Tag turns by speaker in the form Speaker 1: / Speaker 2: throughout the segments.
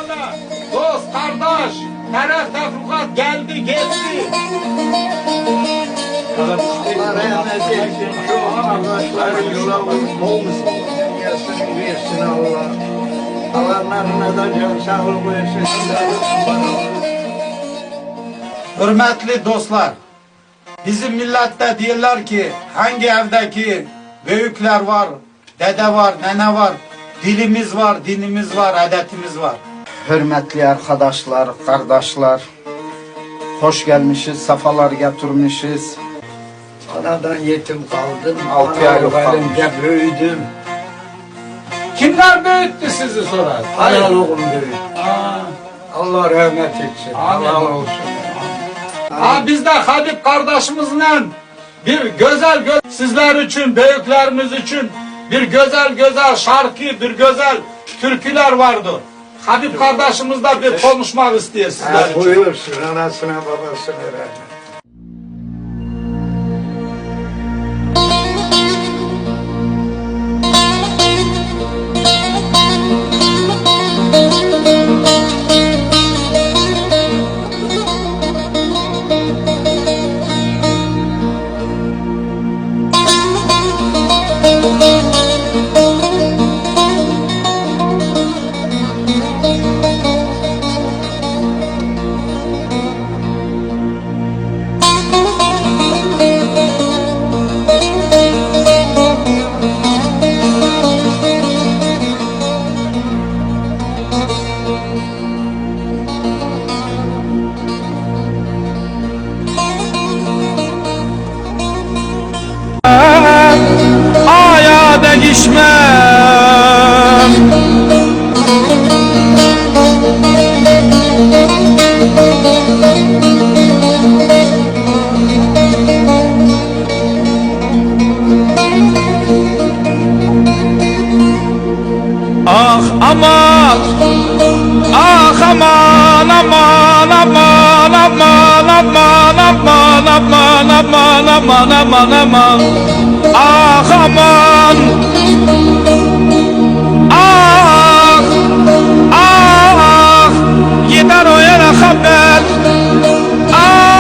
Speaker 1: böyle dost, kardeş, teref tefrukat geldi geçti.
Speaker 2: Allah rahmet eylesin. Şu arkadaşların yolumuz olmasın. Yasını versin Allah. Allah'larına da can sağlık versin.
Speaker 1: Hürmetli dostlar, bizim millette diyorlar ki hangi evdeki büyükler var, dede var, nene var, dilimiz var, dinimiz var, adetimiz var.
Speaker 3: Hürmetli arkadaşlar, kardeşler, hoş gelmişiz, safalar getirmişiz.
Speaker 2: Anadan yetim kaldım.
Speaker 3: 6 aylık kalmış.
Speaker 2: Analık büyüdüm.
Speaker 1: Kimler büyüttü sizi sorar?
Speaker 2: Analığım büyüdü.
Speaker 1: Aa,
Speaker 2: Allah rahmet etsin.
Speaker 1: Amin.
Speaker 2: Allah olsun.
Speaker 1: biz de Habib kardeşimizle bir güzel sizler için, büyüklerimiz için bir güzel şarkı, bir güzel türküler vardı. Habib kardeşimizle bir konuşmak istiyor sizler için.
Speaker 2: Buyursun anasına babasına rahmet.
Speaker 4: Aya değişmem. Ah aman, ah aman, aman, aman, aman, aman, aman, aman, aman, aman, aman, aman, ah aman, ah, ah, gider o yere haber, ah,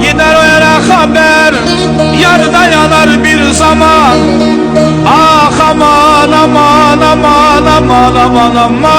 Speaker 4: gider o yere haber, yarıda yanar bir zaman. Ah aman aman aman aman aman aman.